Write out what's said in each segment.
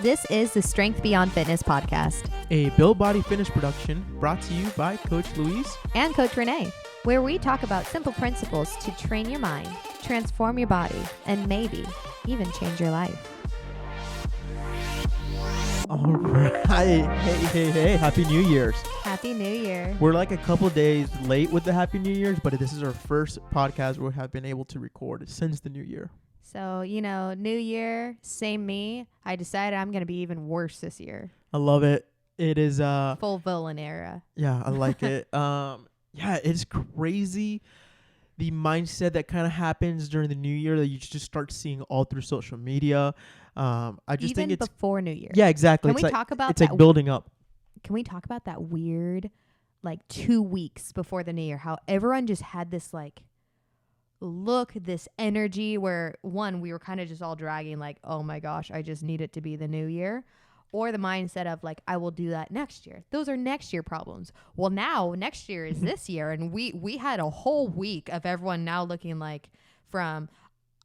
This is the Strength Beyond Fitness podcast A Build Body Fitness production brought to you by Coach Luis and Coach Renee, where we talk about simple principles to train your mind, transform your body, and maybe even change your life. All right. Hey. Happy New Year's. Happy New Year. We're like a couple days late with the Happy New Year's, but this is our first podcast we have been able to record since the new year. So, new year, same me. I decided I'm going to be even worse this year. I love it. It is full villain era. Yeah, I like it. Yeah, it's crazy the mindset that kind of happens during the new year that you just start seeing all through social media. I just even think it's before New Year. Yeah, exactly. Can it's we like, talk about it's that? like building up. Can we talk about that weird, 2 weeks before the New Year, how everyone just had this this energy where one, we were kind of just all dragging oh my gosh, I just need it to be the new year, or the mindset of I will do that next year. Those are next year problems. Well, now next year is this year, and we had a whole week of everyone now looking from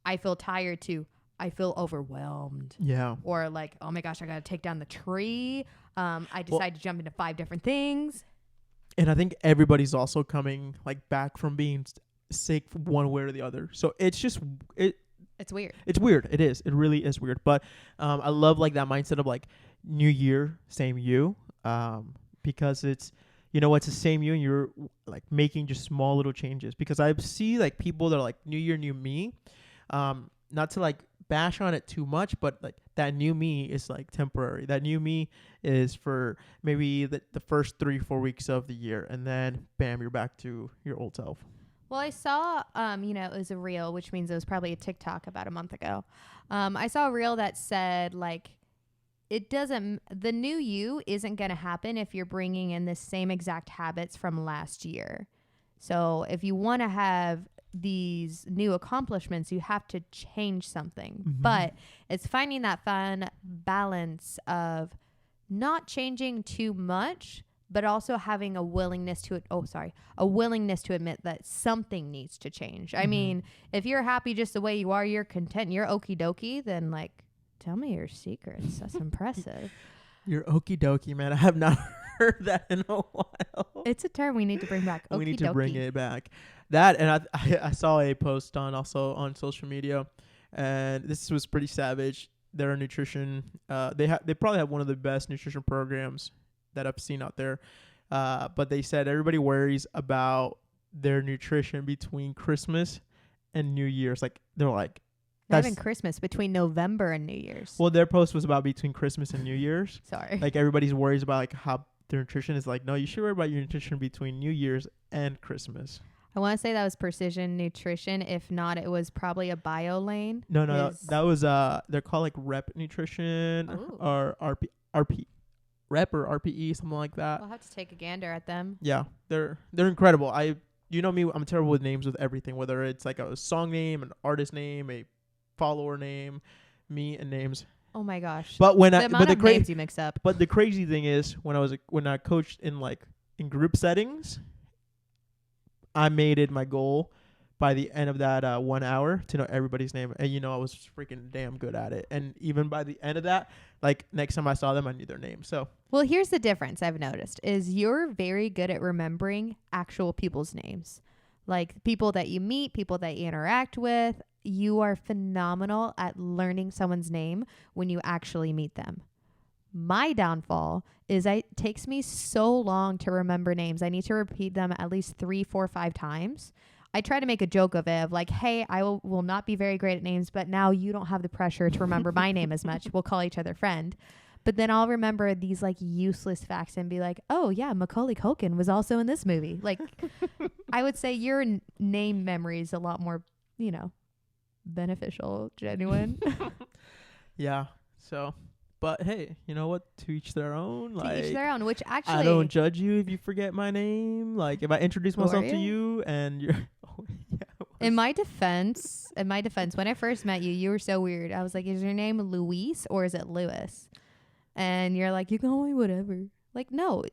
I feel tired to I feel overwhelmed. Yeah. Or oh my gosh, I got to take down the tree. I decided to jump into 5 different things. And I think everybody's also coming back from being sick one way or the other. So it's just It's weird. It's weird. It is. It really is weird. But I love that mindset of new year, same you. Because it's it's the same you, and you're making just small little changes. Because I see people that are new year, new me. Not to bash on it too much, but that new me is temporary. That new me is for maybe the first 3-4 weeks of the year, and then bam, you're back to your old self. Well, I saw, it was a reel, which means it was probably a TikTok about a month ago. I saw a reel that said, the new you isn't going to happen if you're bringing in the same exact habits from last year. So if you want to have these new accomplishments, you have to change something. Mm-hmm. But it's finding that fun balance of not changing too much, but also having a willingness to admit that something needs to change. Mm-hmm. I mean, if you're happy just the way you are, you're content, you're okie dokie, then tell me your secrets. That's impressive. You're okie dokie, man. I have not heard that in a while. It's a term we need to bring back. We need to bring it back. That, and I saw a post on social media, and this was pretty savage. Their nutrition, they probably have one of the best nutrition programs that I've seen out there. But they said everybody worries about their nutrition between Christmas and New Year's. They're not even Christmas, between November and New Year's. Well, their post was about between Christmas and New Year's. Sorry. Everybody's worries about how their nutrition is. No, you should worry about your nutrition between New Year's and Christmas. I want to say that was Precision Nutrition. If not, it was probably a Bio Lane. No. That was they're called Rep Nutrition. Ooh. Or RP Rep or RPE, something like that. We'll have to take a gander at them. Yeah, they're incredible. You know me, I'm terrible with names with everything, whether it's a song name, an artist name, a follower name, me and names. Oh my gosh! But names you mix up. But the crazy thing is, when I coached in group settings, I made it my goal by the end of that 1 hour to know everybody's name, and I was freaking damn good at it. And even by the end of that, next time I saw them, I knew their name. So, well, here's the difference I've noticed is you're very good at remembering actual people's names, people that you meet, people that you interact with. You are phenomenal at learning someone's name when you actually meet them. My downfall is it takes me so long to remember names. I need to repeat them at least 3, 4, 5 times. I try to make a joke of it hey, I will not be very great at names, but now you don't have the pressure to remember my name as much. We'll call each other friend. But then I'll remember these useless facts and be oh yeah, Macaulay Culkin was also in this movie. I would say your name memory is a lot more, beneficial, genuine. Yeah. So, but hey, you know what? To each their own. To each their own, which actually I don't judge you if you forget my name. If I introduce myself to you and you're In my defense, when I first met you, you were so weird. I was is your name Luis or is it Lewis? And you're you can call me whatever. No,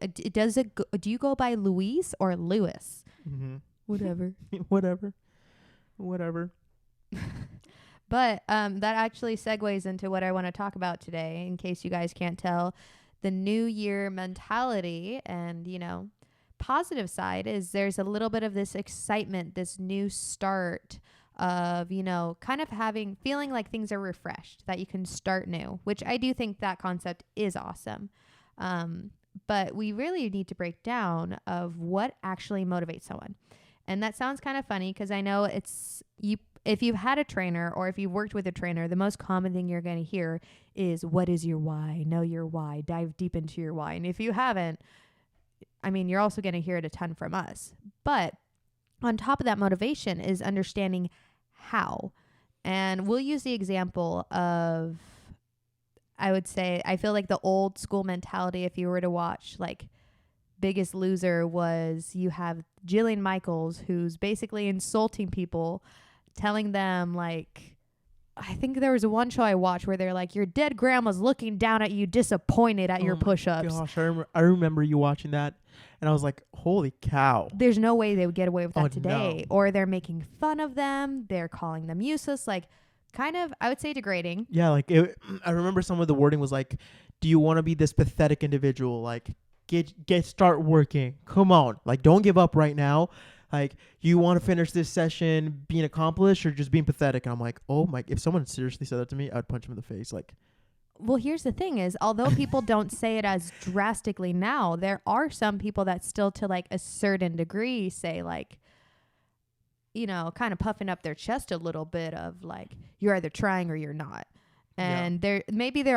do you go by Luis or Lewis? Mm-hmm. Whatever. Whatever. But that actually segues into what I want to talk about today, in case you guys can't tell. The new year mentality and, positive side is there's a little bit of this excitement, this new start of, kind of feeling like things are refreshed, that you can start new, which I do think that concept is awesome. But we really need to break down of what actually motivates someone. And that sounds kind of funny because I know if you've had a trainer or if you've worked with a trainer, the most common thing you're going to hear is, what is your why? Know your why. Dive deep into your why. And if you haven't, you're also going to hear it a ton from us. But on top of that motivation is understanding how. And we'll use the example of, I would say, I feel like the old school mentality, if you were to watch like Biggest Loser, was you have Jillian Michaels, who's basically insulting people, telling them like, I think there was one show I watched where they're like, your dead grandma's looking down at you disappointed at your push-ups. Gosh, I remember you watching that, and I was like, holy cow. There's no way they would get away with that today. No. Or they're making fun of them. They're calling them useless. Like, kind of, I would say, degrading. Yeah, like I remember some of the wording was like, do you want to be this pathetic individual? Like, start working. Come on. Like, don't give up right now. Like, you want to finish this session being accomplished or just being pathetic? And I'm like, oh my, if someone seriously said that to me, I'd punch him in the face. Like, well, here's the thing is, although people don't say it as drastically now, there are some people that still, to like a certain degree, say like, kind of puffing up their chest a little bit of like, you're either trying or you're not. And there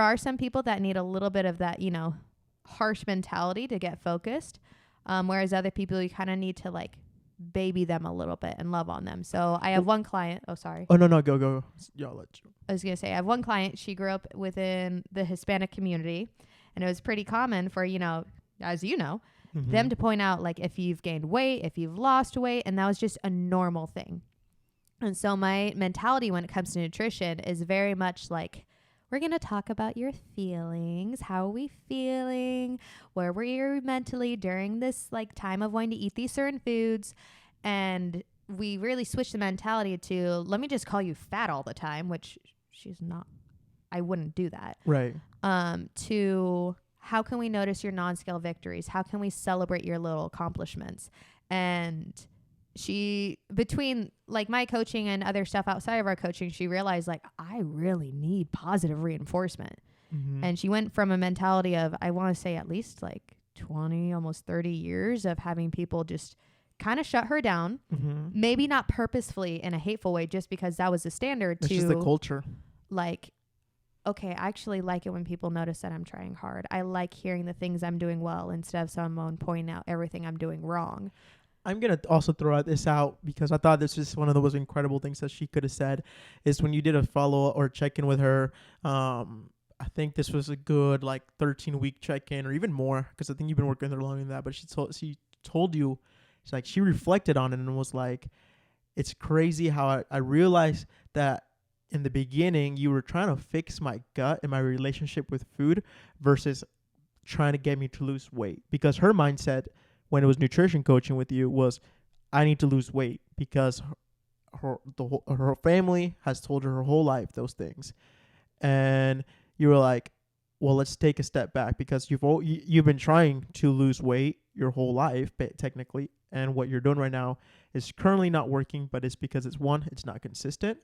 are some people that need a little bit of that, harsh mentality to get focused. Whereas other people, you kind of need to like baby them a little bit and love on them. So I have one client. Oh, sorry. Oh, no, go. Yeah, I'll let you. I was going to say, I have one client. She grew up within the Hispanic community, and it was pretty common for, as you know, them to point out like if you've gained weight, if you've lost weight, and that was just a normal thing. And so my mentality when it comes to nutrition is very much like, we're going to talk about your feelings. How are we feeling? Where were you mentally during this like time of wanting to eat these certain foods? And we really switched the mentality to, let me just call you fat all the time, which she's not. I wouldn't do that. Right. To how can we notice your non-scale victories? How can we celebrate your little accomplishments? And she, between like my coaching and other stuff outside of our coaching, she realized like, I really need positive reinforcement. And she went from a mentality of, I want to say at least like 20, almost 30 years of having people just kind of shut her down, maybe not purposefully in a hateful way, just because that was the standard. It's just the culture. Like, okay, I actually like it when people notice that I'm trying hard. I like hearing the things I'm doing well instead of someone pointing out everything I'm doing wrong. I'm going to also throw this out because I thought this was one of the most incredible things that she could have said is when you did a follow or check-in with her. I think this was a good like 13-week check-in or even more because I think you've been working with her longer than that. But she told you, it's like she reflected on it and was like, it's crazy how I realized that in the beginning you were trying to fix my gut and my relationship with food versus trying to get me to lose weight. Because her mindset when it was nutrition coaching with you was, I need to lose weight because her family has told her whole life those things. And you were like, well, let's take a step back because you've been trying to lose weight your whole life, technically. And what you're doing right now is currently not working, but it's because it's not consistent.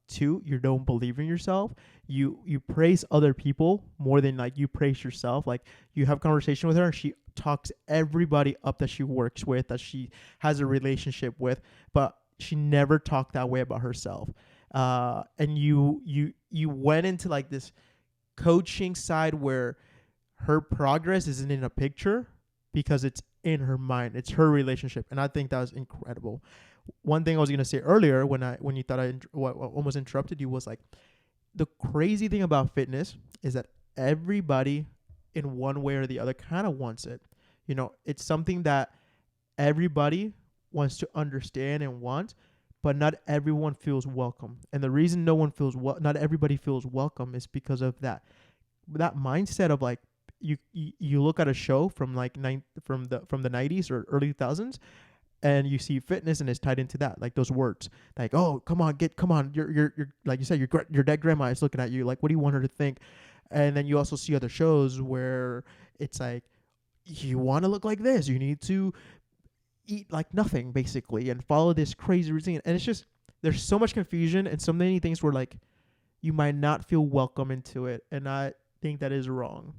Two, you don't believe in yourself. You praise other people more than like you praise yourself. Like you have conversation with her and she talks everybody up that she works with, that she has a relationship with, but she never talked that way about herself. And you went into like this coaching side where her progress isn't in a picture because it's in her mind. It's her relationship. And I think that was incredible. One thing I was going to say earlier when you thought I almost interrupted you was like, the crazy thing about fitness is that everybody in one way or the other kind of wants it. It's something that everybody wants to understand and want, but not everyone feels welcome. And the reason not everybody feels welcome is because of that mindset of like, you look at a show from like from the 90s or early 2000s and you see fitness and it's tied into that, like those words, like, oh, come on, you're like you said, your dead grandma is looking at you, like, what do you want her to think? And then you also see other shows where it's like, you want to look like this, you need to eat like nothing basically and follow this crazy routine, and it's just, there's so much confusion and so many things where like you might not feel welcome into it, and I think that is wrong.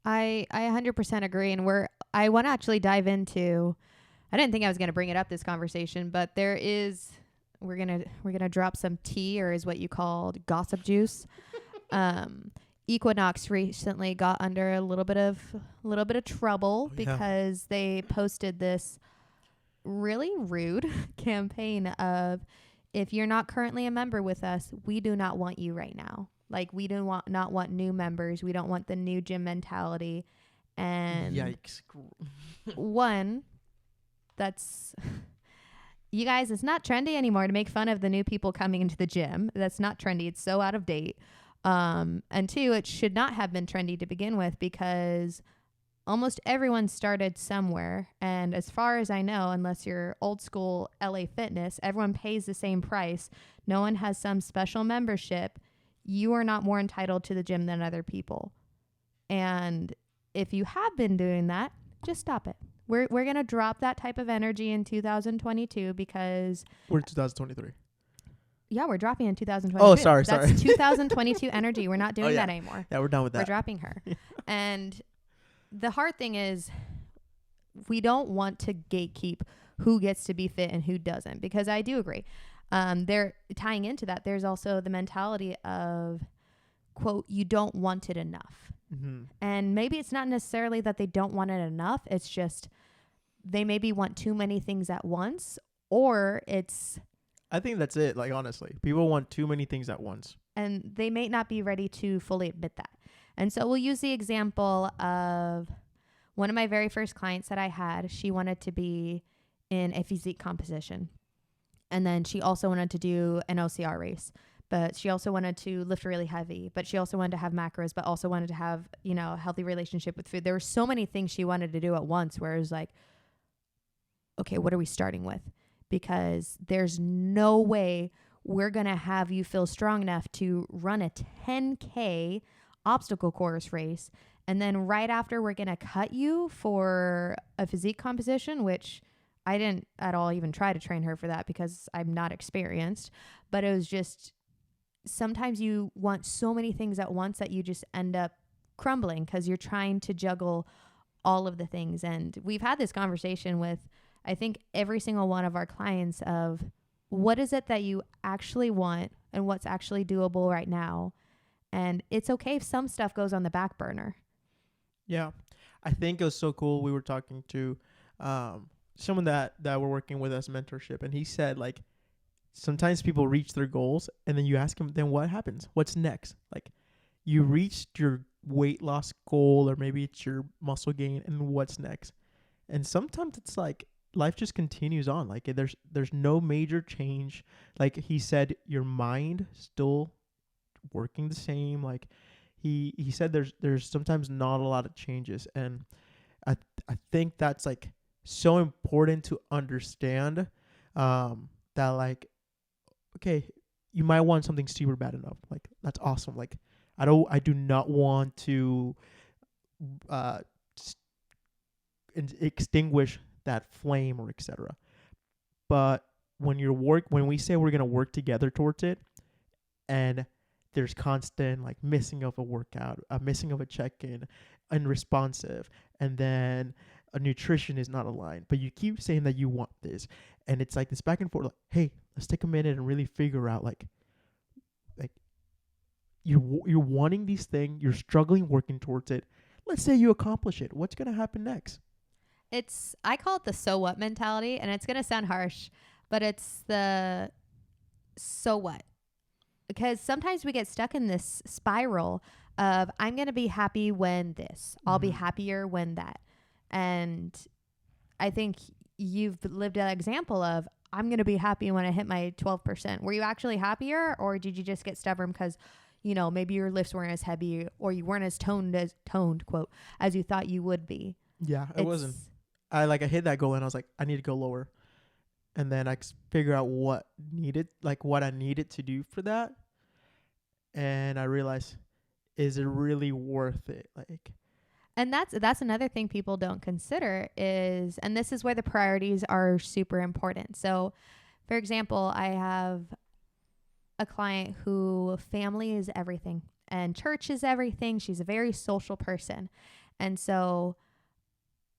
I 100% agree, and I want to actually dive into. I didn't think I was going to bring it up this conversation, but we're gonna drop some tea, or is what you called gossip juice. Equinox recently got under a little bit of trouble because they posted this really rude campaign of, if you're not currently a member with us, we do not want you right now. Like, we do not want new members. We don't want the new gym mentality. And Yikes. one, that's you guys, it's not trendy anymore to make fun of the new people coming into the gym. That's not trendy. It's so out of date. And two, it should not have been trendy to begin with, because almost everyone started somewhere. And as far as I know, unless you're old school LA Fitness, everyone pays the same price. No one has some special membership. You are not more entitled to the gym than other people. And if you have been doing that, just stop it. We're going to drop that type of energy in 2022, because we're 2023. Yeah, we're dropping in 2022. Oh, sorry. That's 2022 energy. We're not doing that anymore. Yeah, we're done with that. We're dropping her. And the hard thing is, we don't want to gatekeep who gets to be fit and who doesn't, because I do agree. They're tying into that. There's also the mentality of, quote, you don't want it enough. Mm-hmm. And maybe it's not necessarily that they don't want it enough. It's just they maybe want too many things at once, or it's... I think that's it. Like, honestly, people want too many things at once, and they may not be ready to fully admit that. And so we'll use the example of one of my very first clients that I had. She wanted to be in a physique composition. And then she also wanted to do an OCR race, but she also wanted to lift really heavy, but she also wanted to have macros, but also wanted to have, a healthy relationship with food. There were so many things she wanted to do at once, where it was like, okay, what are we starting with? Because there's no way we're going to have you feel strong enough to run a 10K obstacle course race. And then right after, we're going to cut you for a physique composition, which I didn't at all even try to train her for that, because I'm not experienced. But it was just, sometimes you want so many things at once that you just end up crumbling, because you're trying to juggle all of the things. And we've had this conversation with, I think, every single one of our clients of, what is it that you actually want and what's actually doable right now? And it's okay if some stuff goes on the back burner. Yeah. I think it was so cool. We were talking to someone that we're working with as mentorship, and he said, like, sometimes people reach their goals and then you ask them, then what happens? What's next? Like, you reached your weight loss goal, or maybe it's your muscle gain, and what's next? And sometimes it's like, life just continues on. Like, there's no major change. Like he said, your mind still working the same. Like he said, there's sometimes not a lot of changes, and I think that's like so important to understand, that, like, okay, you might want something super bad enough. Like, that's awesome. Like, I do not want to extinguish that flame or etc. But when we say we're gonna work together towards it, and there's constant like missing of a workout, missing of a check-in, unresponsive, and then a nutrition is not aligned, but you keep saying that you want this, and it's like this back and forth. Like, hey, let's take a minute and really figure out like you're wanting these things, you're struggling working towards it. Let's say you accomplish it. What's gonna happen next? I call it the so what mentality, and it's going to sound harsh, but it's the so what? Because sometimes we get stuck in this spiral of, I'm going to be happy when this, I'll be happier when that. And I think you've lived an example of, I'm going to be happy when I hit my 12%. Were you actually happier, or did you just get stubborn because, maybe your lifts weren't as heavy, or you weren't as toned, quote, as you thought you would be? Yeah, it wasn't. I hit that goal and I was like, I need to go lower. and then figure out what I needed to do for that. And I realized, is it really worth it? Like, And that's another thing people don't consider is, and this is where the priorities are super important. So, for example, I have a client who family is everything and church is everything. She's a very social person. And so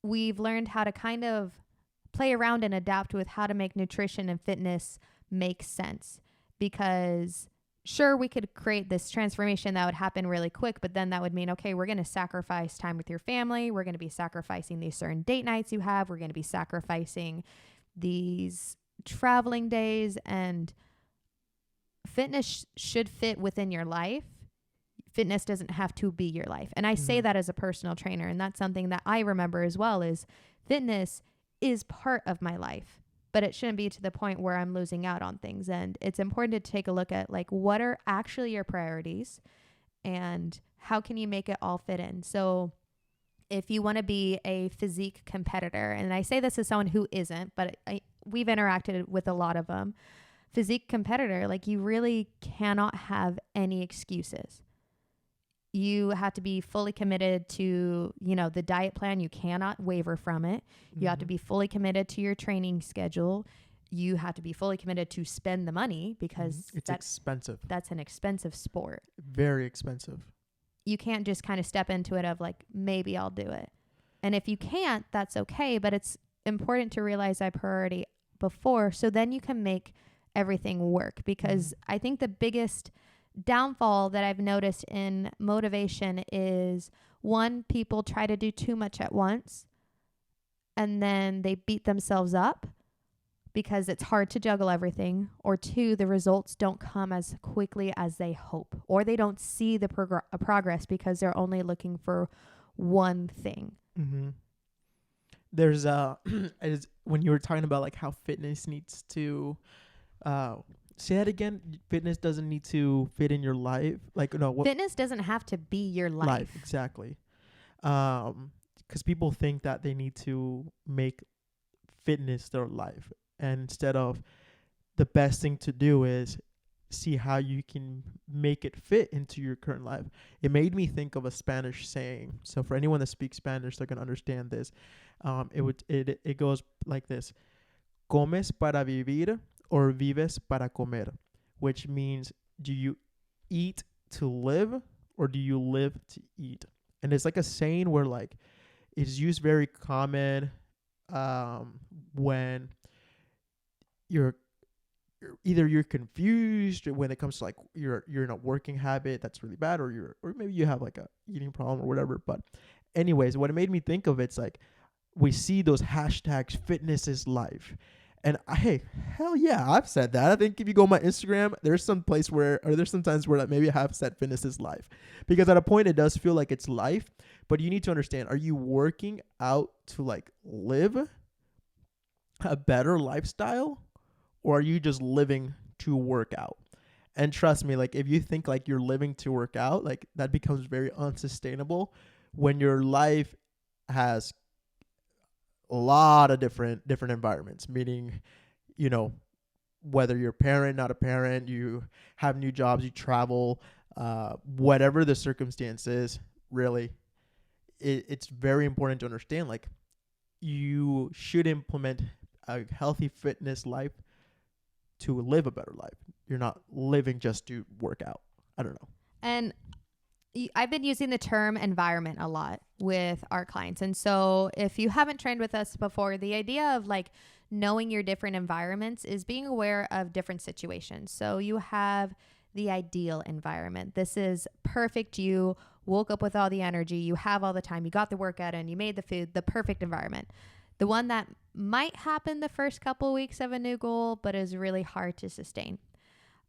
we've learned how to kind of play around and adapt with how to make nutrition and fitness make sense, because sure, we could create this transformation that would happen really quick, but then that would mean, okay, we're going to sacrifice time with your family. We're going to be sacrificing these certain date nights you have. We're going to be sacrificing these traveling days, and fitness should fit within your life. Fitness doesn't have to be your life. And I say that as a personal trainer, and that's something that I remember as well, is fitness is part of my life, but it shouldn't be to the point where I'm losing out on things. And it's important to take a look at like, what are actually your priorities and how can you make it all fit in? So if you want to be a physique competitor, and I say this as someone who isn't, but we've interacted with a lot of them, physique competitor, like you really cannot have any excuses. You have to be fully committed to, the diet plan. You cannot waver from it. You have to be fully committed to your training schedule. You have to be fully committed to spend the money, because it's expensive. That's an expensive sport. Very expensive. You can't just kind of step into it of like, maybe I'll do it. And if you can't, that's okay. But it's important to realize that priority before, so then you can make everything work. Because I think the biggest downfall that I've noticed in motivation is, one, people try to do too much at once and then they beat themselves up because it's hard to juggle everything, or two, the results don't come as quickly as they hope, or they don't see the progress because they're only looking for one thing. There's when you were talking about like how fitness needs to say that again. Fitness doesn't need to fit in your life. Like, no, fitness doesn't have to be your life. Exactly. Because people think that they need to make fitness their life, and instead of, the best thing to do is see how you can make it fit into your current life. It made me think of a Spanish saying. So for anyone that speaks Spanish, they're gonna understand this. It goes like this: "Comes para vivir, or vives para comer," which means, do you eat to live, or do you live to eat? And it's like a saying where like it's used very common when you're confused when it comes to like you're in a working habit that's really bad, or maybe you have like a eating problem or whatever. But anyways, what it made me think of, it's like we see those hashtags, fitness is life. And hey, hell yeah, I've said that. I think if you go on my Instagram, there's some times where like maybe I have said fitness is life, because at a point it does feel like it's life. But you need to understand: are you working out to like live a better lifestyle, or are you just living to work out? And trust me, like if you think like you're living to work out, like that becomes very unsustainable when your life has a lot of different environments, meaning, whether you're a parent, not a parent, you have new jobs, you travel, whatever the circumstances, really, it's very important to understand, like, you should implement a healthy fitness life to live a better life. You're not living just to work out. I don't know. And I've been using the term environment a lot with our clients. And so if you haven't trained with us before, the idea of like knowing your different environments is being aware of different situations. So you have the ideal environment. This is perfect. You woke up with all the energy. You have all the time. You got the workout in. You made the food, the perfect environment. The one that might happen the first couple weeks of a new goal, but is really hard to sustain.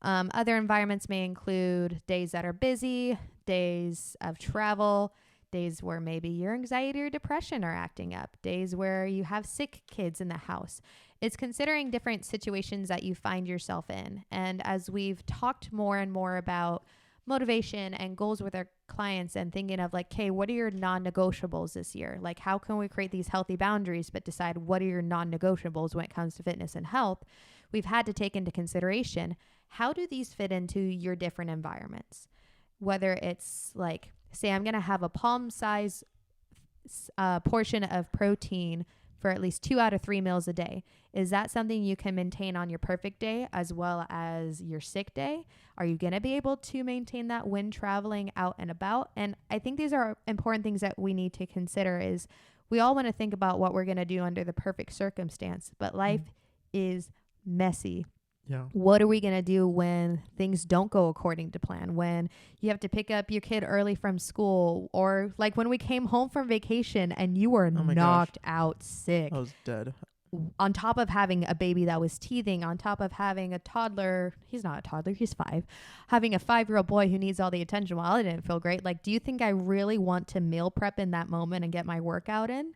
Other environments may include days that are busy, days of travel, days where maybe your anxiety or depression are acting up, days where you have sick kids in the house. It's considering different situations that you find yourself in. And as we've talked more and more about motivation and goals with our clients and thinking of like, okay, what are your non-negotiables this year? Like, how can we create these healthy boundaries, but decide what are your non-negotiables when it comes to fitness and health? We've had to take into consideration, how do these fit into your different environments? Whether it's like, say, I'm going to have a palm size portion of protein for at least 2 out of 3 meals a day. Is that something you can maintain on your perfect day as well as your sick day? Are you going to be able to maintain that when traveling out and about? And I think these are important things that we need to consider. Is we all want to think about what we're going to do under the perfect circumstance, but life is messy. Yeah. What are we going to do when things don't go according to plan? When you have to pick up your kid early from school, or like when we came home from vacation and you were knocked out sick. I was dead. On top of having a baby that was teething, on top of having a toddler, he's not a toddler, he's 5, having a 5-year-old boy who needs all the attention while I didn't feel great. Like, do you think I really want to meal prep in that moment and get my workout in?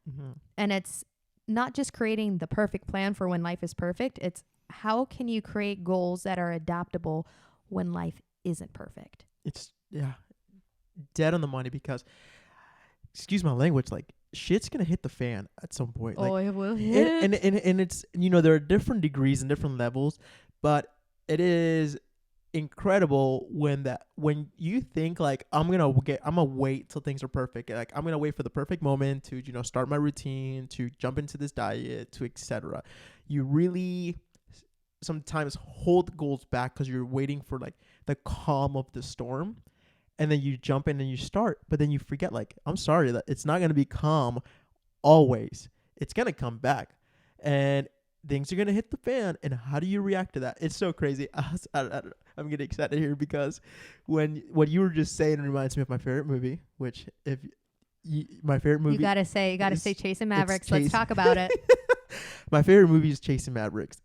Mm-hmm. And it's not just creating the perfect plan for when life is perfect. It's how can you create goals that are adaptable when life isn't perfect? It's dead on the money, because, excuse my language, like, shit's gonna hit the fan at some point. Like, it will hit. and it's, there are different degrees and different levels, but it is incredible when you think like, I'm gonna wait till things are perfect. Like, I'm gonna wait for the perfect moment to start my routine, to jump into this diet, to etc. You really sometimes hold goals back because you're waiting for like the calm of the storm, and then you jump in and you start, but then you forget, like, I'm sorry, that it's not going to be calm always. It's going to come back and things are going to hit the fan. And how do you react to that? It's so crazy. I'm getting excited here, because what you were just saying reminds me of my favorite movie, which my favorite movie. You gotta say Chasing Mavericks. Let's talk about it. My favorite movie is Chasing Mavericks,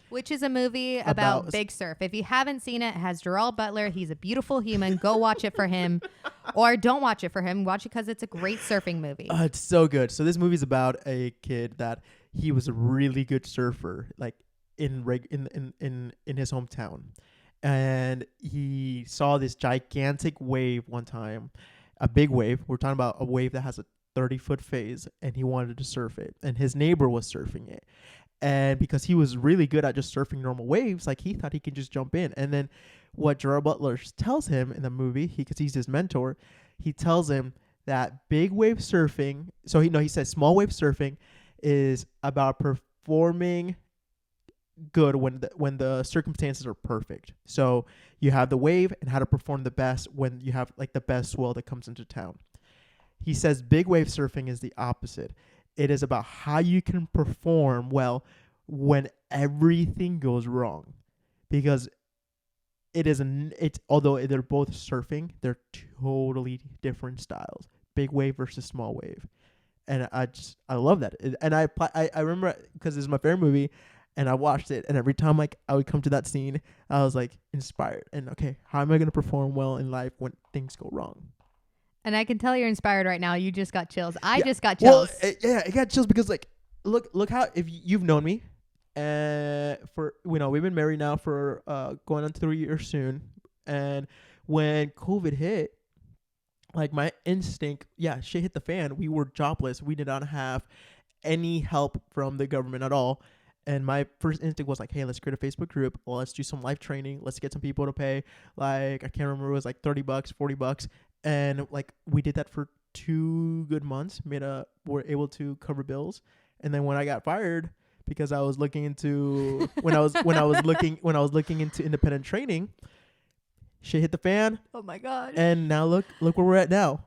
which is a movie about Big Surf. If you haven't seen it has Gerald Butler. He's a beautiful human. Go watch it for him, or don't watch it for him. Watch it because it's a great surfing movie. It's so good. So this movie's about a kid that he was a really good surfer, like in his hometown, and he saw this gigantic wave one time, a big wave. We're talking about a wave that has a 30-foot phase, and he wanted to surf it, and his neighbor was surfing it, and because he was really good at just surfing normal waves, like, he thought he could just jump in. And then what Gerard Butler tells him in the movie, because he's his mentor, he tells him that big wave surfing, he says small wave surfing is about performing good when the circumstances are perfect. So you have the wave, and how to perform the best when you have like the best swell that comes into town. He says big wave surfing is the opposite. It is about how you can perform well when everything goes wrong, because although they're both surfing, they're totally different styles. Big wave versus small wave, and I love that. And I remember, because this is my favorite movie, and I watched it, and every time like I would come to that scene, I was like inspired. And okay, how am I gonna perform well in life when things go wrong? And I can tell you're inspired right now. You just got chills. I just got chills. Well, it got chills because, like, look how, if you've known me, for we've been married now for going on 3 years soon, and when COVID hit, like, my instinct, shit hit the fan. We were jobless. We did not have any help from the government at all. And my first instinct was like, hey, let's create a Facebook group. Well, let's do some live training. Let's get some people to pay. Like, I can't remember, it was like $30, $40. And like, we did that for 2 good months, were able to cover bills. And then when I got fired, because I was looking into, when I was looking into independent training, shit hit the fan. Oh my God. And now look where we're at now.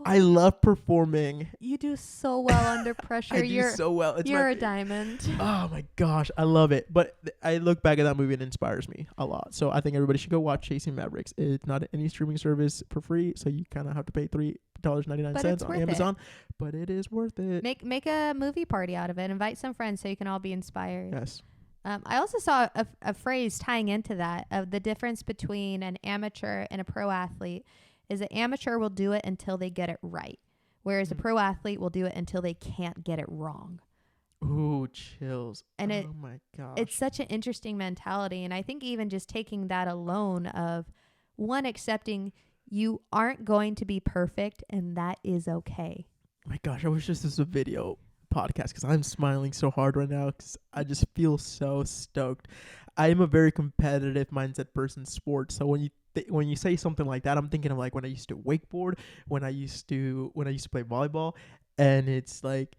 I love performing. You do so well under pressure. I do so well. You're a diamond. Oh my gosh, I love it. But I look back at that movie and it inspires me a lot. So I think everybody should go watch Chasing Mavericks. It's not any streaming service for free, so you kind of have to pay $3.99 on Amazon. But it is worth it. Make a movie party out of it. Invite some friends so you can all be inspired. Yes. I also saw a phrase tying into that of the difference between an amateur and a pro athlete. Is an amateur will do it until they get it right, whereas a pro athlete will do it until they can't get it wrong. Ooh, chills. And oh my gosh. It's such an interesting mentality. And I think even just taking that alone of one, accepting you aren't going to be perfect, and that is okay. My gosh, I wish this was a video podcast because I'm smiling so hard right now because I just feel so stoked. I am a very competitive mindset person in sports. So when you say something like that, I'm thinking of like when I used to wakeboard, when I used to play volleyball, and it's like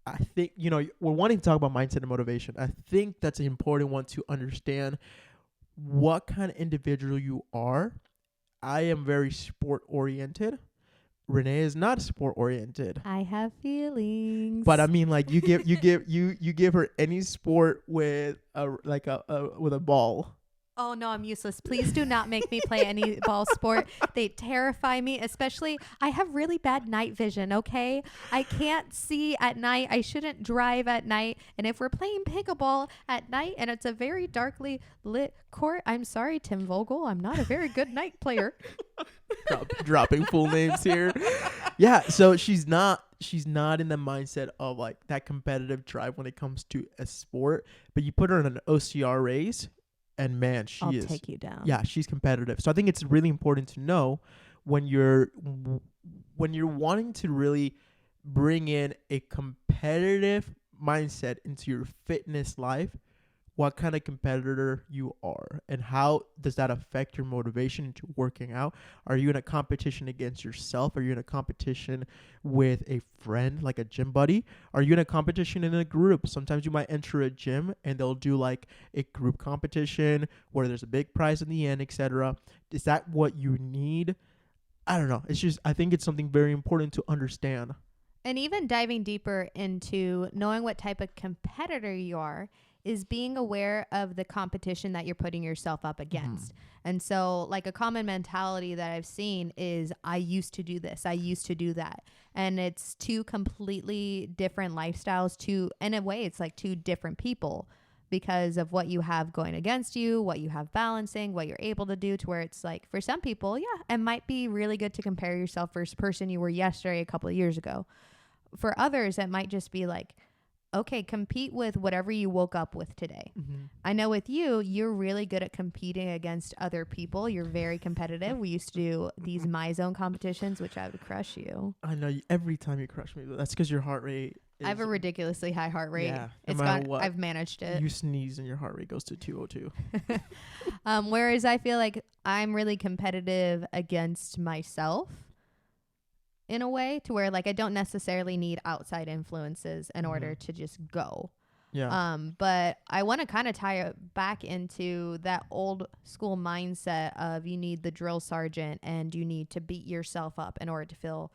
I think we're wanting to talk about mindset and motivation. I think that's an important one to understand what kind of individual you are. I am very sport oriented. Renee is not sport oriented. I have feelings. But I mean, like you give her any sport with a ball. Oh no, I'm useless. Please do not make me play any ball sport. They terrify me, especially I have really bad night vision, okay? I can't see at night. I shouldn't drive at night. And if we're playing pickleball at night and it's a very darkly lit court, I'm sorry, Tim Vogel. I'm not a very good night player. Dropping full names here. Yeah, so she's not in the mindset of like that competitive drive when it comes to a sport, but you put her in an OCR race and man, I'll take you down. Yeah, she's competitive. So I think it's really important to know when you're wanting to really bring in a competitive mindset into your fitness life, what kind of competitor you are and how does that affect your motivation into working out. Are you in a competition against yourself? Are you in a competition with a friend, like a gym buddy? Are you in a competition in a group? Sometimes you might enter a gym and they'll do like a group competition where there's a big prize in the end, etc. Is that what you need? I don't know. It's just, I think it's something very important to understand. And even diving deeper into knowing what type of competitor you are is being aware of the competition that you're putting yourself up against. And so like a common mentality that I've seen is I used to do this, I used to do that. And it's two completely different lifestyles, in a way, it's like two different people because of what you have going against you, what you have balancing, what you're able to do, to where it's like for some people, yeah, it might be really good to compare yourself versus person you were yesterday, a couple of years ago. For others, it might just be like, okay, compete with whatever you woke up with today. I know with you, you're really good at competing against other people. You're very competitive. We used to do these My Zone competitions, which I would crush you. I know every time you crush me, but that's because your heart rate I have a ridiculously high heart rate. Yeah, I've managed it. You sneeze and your heart rate goes to 202. Whereas I feel like I'm really competitive against myself in a way, to where like I don't necessarily need outside influences in order to just go. Yeah. But I want to kind of tie it back into that old school mindset of you need the drill sergeant and you need to beat yourself up in order to feel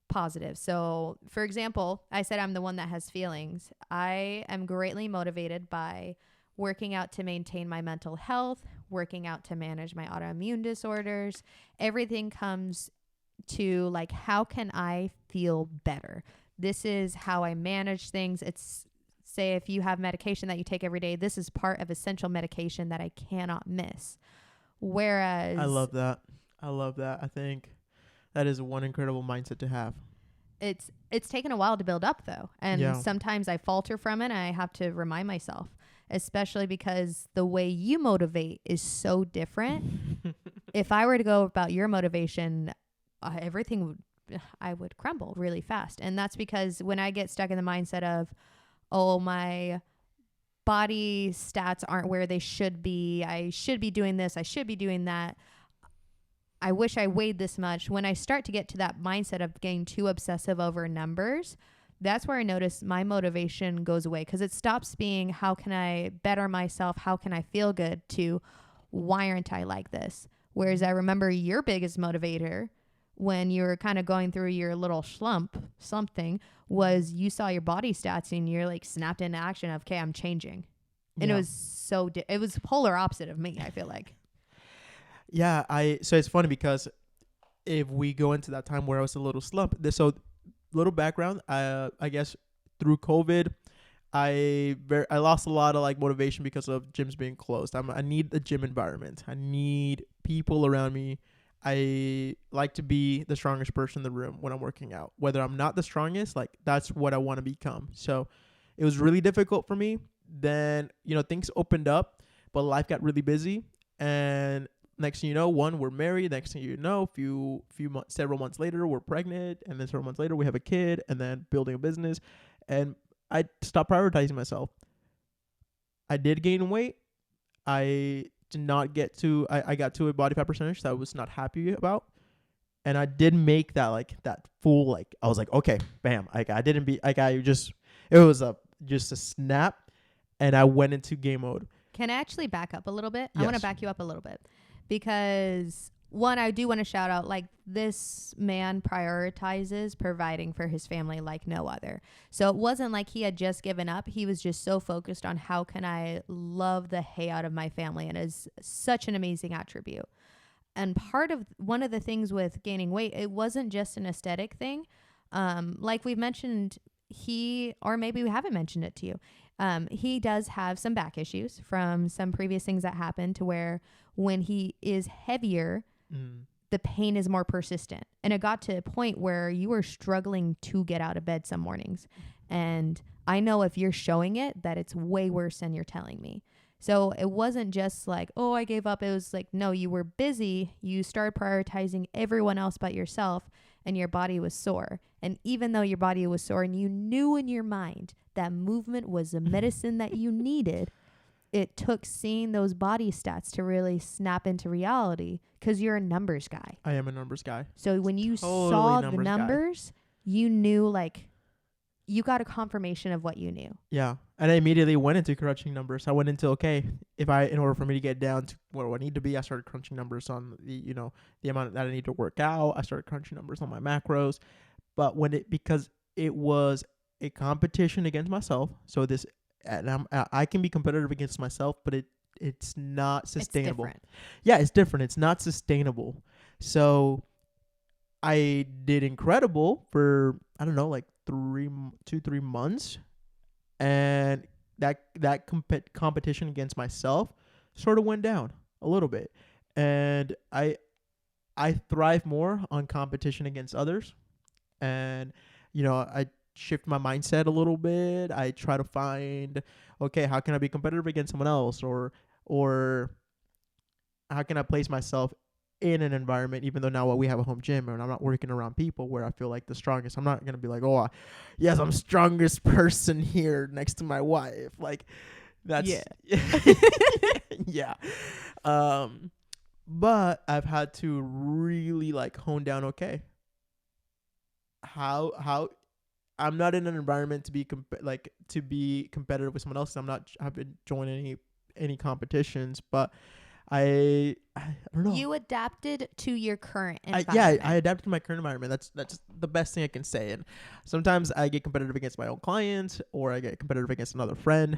positive. So for example, I said I'm the one that has feelings. I am greatly motivated by working out to maintain my mental health, working out to manage my autoimmune disorders. Everything comes to like, how can I feel better? This is how I manage things. It's, say if you have medication that you take every day, this is part of essential medication that I cannot miss. Whereas I love that. I think that is one incredible mindset to have. It's taken a while to build up though. And sometimes I falter from it and I have to remind myself, especially because the way you motivate is so different. If I were to go about your motivation, I would crumble really fast. And that's because when I get stuck in the mindset of, oh, my body stats aren't where they should be, I should be doing this, I should be doing that, I wish I weighed this much. When I start to get to that mindset of getting too obsessive over numbers, that's where I notice my motivation goes away, because it stops being how can I better myself, how can I feel good, to why aren't I like this? Whereas I remember your biggest motivator when you were kind of going through your little something was you saw your body stats and you're like snapped into action of, okay, I'm changing. And it was it was polar opposite of me, I feel like. Yeah, so it's funny because if we go into that time where I was a little slump, so little background, I guess through COVID, I lost a lot of like motivation because of gyms being closed. I need a gym environment. I need people around me. I like to be the strongest person in the room when I'm working out. Whether I'm not the strongest, like that's what I want to become. So it was really difficult for me. Then, things opened up, but life got really busy. And Next thing you know, we're married. Next thing you know, several months later, we're pregnant, and then several months later, we have a kid, and then building a business, and I stopped prioritizing myself. I did gain weight. I did not get to. I got to a body fat percentage that I was not happy about, and I did make that that full I was like, okay, bam. I didn't be like I just. It was just a snap, and I went into game mode. Can I actually back up a little bit? Yes. I want to back you up a little bit because one, I do want to shout out this man prioritizes providing for his family like no other. So it wasn't like he had just given up. He was just so focused on how can I love the hay out of my family, and is such an amazing attribute. And one of the things with gaining weight, it wasn't just an aesthetic thing. Like we've mentioned, or maybe we haven't mentioned it to you. He does have some back issues from some previous things that happened, to where when he is heavier, the pain is more persistent. And it got to a point where you were struggling to get out of bed some mornings. And I know if you're showing it, that it's way worse than you're telling me. So it wasn't just like, oh, I gave up. It was like, no, you were busy. You started prioritizing everyone else but yourself, and your body was sore. And even though your body was sore and you knew in your mind that movement was the medicine that you needed, it took seeing those body stats to really snap into reality, because you're a numbers guy. I am a numbers guy. So when you saw the numbers, you knew you got a confirmation of what you knew. Yeah. And I immediately went into crunching numbers. I went into, okay, in order for me to get down to where I need to be, I started crunching numbers on the amount that I need to work out. I started crunching numbers on my macros. But because it was a competition against myself. So I can be competitive against myself, but it's not sustainable. It's different. Yeah, it's different. It's not sustainable. So I did incredible for, I don't know, 3 months, and that competition against myself sort of went down a little bit, and I thrive more on competition against others, and I shift my mindset a little bit. I try to find, okay, how can I be competitive against someone else, or how can I place myself in an environment, even though now we have a home gym and I'm not working around people where I feel like the strongest. I'm not going to be like, oh, yes, I'm strongest person here next to my wife. That's, yeah. But I've had to really hone down, okay, how I'm not in an environment to be to be competitive with someone else. I haven't joined any competitions, but I don't know. You adapted to your current environment. I adapted to my current environment. That's the best thing I can say. And sometimes I get competitive against my own clients, or I get competitive against another friend.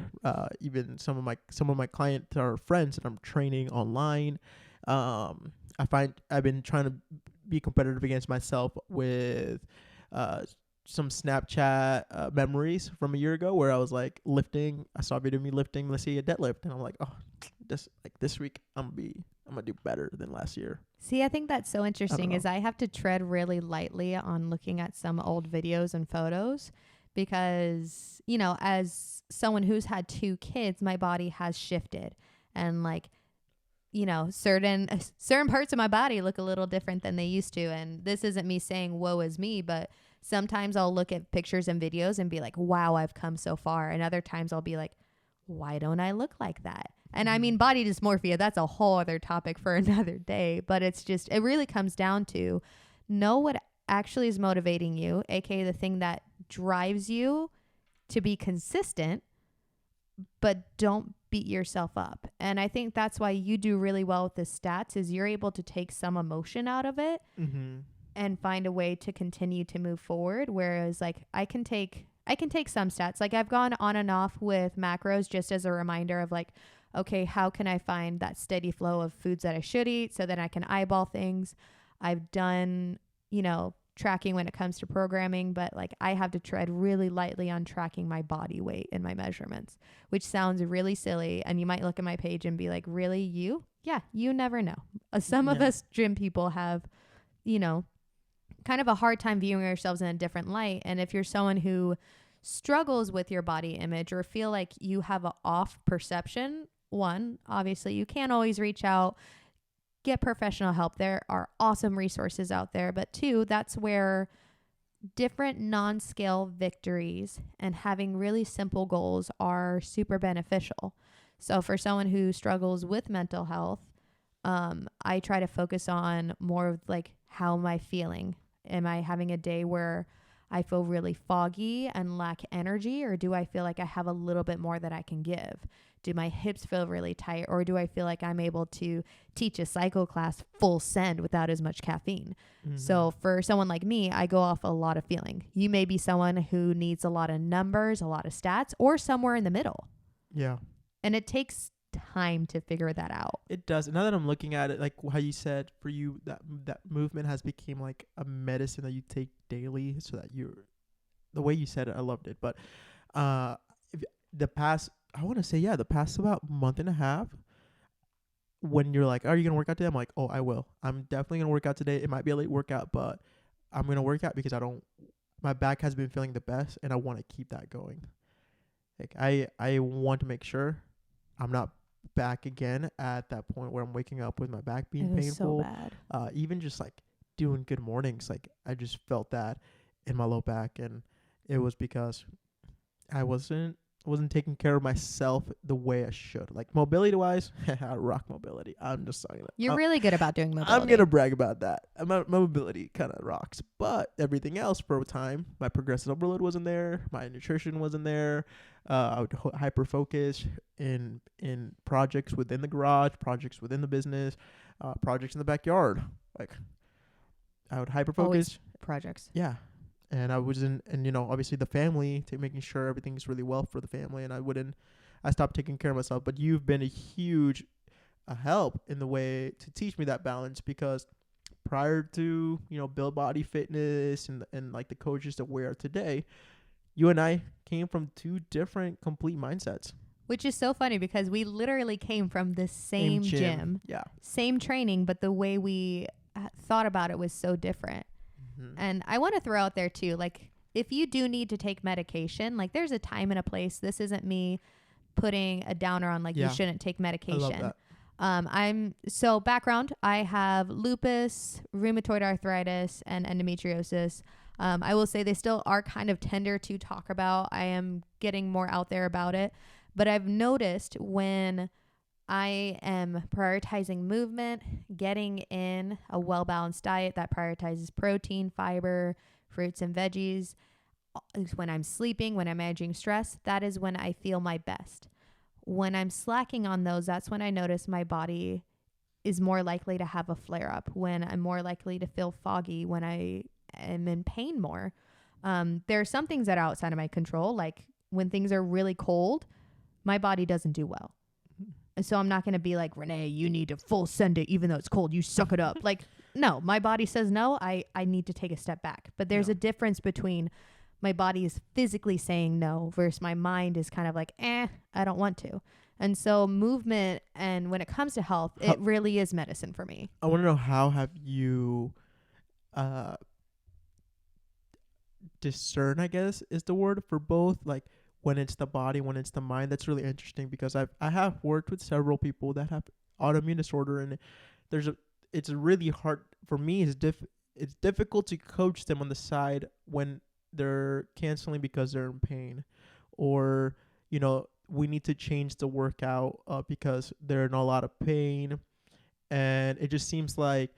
Even some of my clients are friends that I'm training online. I find I've been trying to be competitive against myself with some Snapchat memories from a year ago, where I was lifting. I saw a video of me lifting, let's say, a deadlift, and I'm like, oh, this week I'm gonna do better than last year. See, I think that's so interesting. Is I have to tread really lightly on looking at some old videos and photos, because as someone who's had 2 kids, my body has shifted, and certain parts of my body look a little different than they used to. And this isn't me saying woe is me, but sometimes I'll look at pictures and videos and be like, wow, I've come so far. And other times I'll be like, why don't I look like that? And I mean, body dysmorphia, that's a whole other topic for another day. But it really comes down to know what actually is motivating you, aka the thing that drives you to be consistent, but don't beat yourself up. And I think that's why you do really well with the stats, is you're able to take some emotion out of it and find a way to continue to move forward. Whereas I can take some stats. I've gone on and off with macros just as a reminder of okay, how can I find that steady flow of foods that I should eat so that I can eyeball things. I've done, tracking when it comes to programming, but I have to tread really lightly on tracking my body weight and my measurements, which sounds really silly. And you might look at my page and be like, really, you? Yeah, you never know. Some of us gym people have, kind of a hard time viewing ourselves in a different light. And if you're someone who struggles with your body image or feel like you have an off perception, one, obviously you can't always reach out. get professional help. There are awesome resources out there. But two, that's where different non-scale victories and having really simple goals are super beneficial. So for someone who struggles with mental health, I try to focus on more of like, how am I feeling? Am I having a day where I feel really foggy and lack energy, or do I feel like I have a little bit more that I can give? Do my hips feel really tight, or do I feel like I'm able to teach a cycle class full send without as much caffeine? Mm-hmm. So for someone like me, I go off a lot of feeling. You may be someone who needs a lot of numbers, a lot of stats, or somewhere in the middle. Yeah. And it takes time to figure that out. It does. Now that I'm looking at it, like how you said, for you that movement has become like a medicine that you take daily, so that the way you said it, I loved it. But if the past, I want to say, the past about month and a half, when you're like, are you gonna work out today? I'm like, oh, I will. I'm definitely gonna work out today. It might be a late workout, but I'm gonna work out because my back has been feeling the best, and I want to keep that going. Like I want to make sure I'm not back again at that point where I'm waking up with my back being It was painful. so bad. Even just like doing good mornings, like I just felt that in my low back, and it was because I wasn't taking care of myself the way I should. Like mobility wise, I rock mobility. I'm just saying that. You're really good about doing mobility. I'm gonna brag about that. My mobility kind of rocks, but everything else for a time, my progressive overload wasn't there. My nutrition wasn't there. I would hyper focus in projects within the garage, projects within the business, projects in the backyard. Like I would hyper focus projects. Yeah. And I was and obviously the family, making sure everything's really well for the family. And I stopped taking care of myself. But you've been a huge help in the way to teach me that balance, because prior to, Build Body Fitness and like the coaches that we are today, you and I came from two different complete mindsets. Which is so funny because we literally came from the same gym. Yeah. Same training, but the way we thought about it was so different. Mm-hmm. And I want to throw out there too, like if you do need to take medication, like there's a time and a place. This isn't me putting a downer on like you shouldn't take medication. I love that. Background, I have lupus, rheumatoid arthritis, and endometriosis. I will say they still are kind of tender to talk about. I am getting more out there about it, but I've noticed when I am prioritizing movement, getting in a well-balanced diet that prioritizes protein, fiber, fruits and veggies. When I'm sleeping, when I'm managing stress, that is when I feel my best. When I'm slacking on those, that's when I notice my body is more likely to have a flare-up, when I'm more likely to feel foggy, when I am in pain more. There are some things that are outside of my control, like when things are really cold, my body doesn't do well. So I'm not going to be like, Renee, you need to full send it even though it's cold. You suck it up. Like, no, my body says no. I need to take a step back. But there's a difference between my body is physically saying no versus my mind is kind of like, I don't want to. And so movement, and when it comes to health, it really is medicine for me. I want to know, how have you discern, I guess is the word, for both, like when it's the body, when it's the mind? That's really interesting, because I have worked with several people that have autoimmune disorder, and it's really hard for me. It's difficult to coach them on the side when they're canceling because they're in pain, or we need to change the workout because they're in a lot of pain. And it just seems like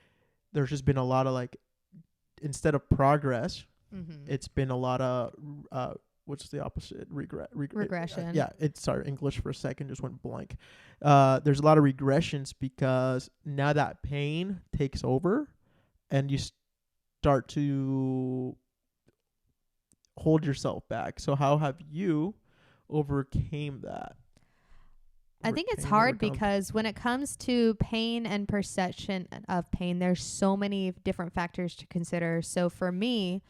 there's just been a lot of, like, instead of progress, it's been a lot of what's the opposite? Regression. Sorry, English for a second just went blank. There's a lot of regressions because now that pain takes over and you start to hold yourself back. So how have you overcame that? I think it's hard because when it comes to pain and perception of pain, there's so many different factors to consider. So for me,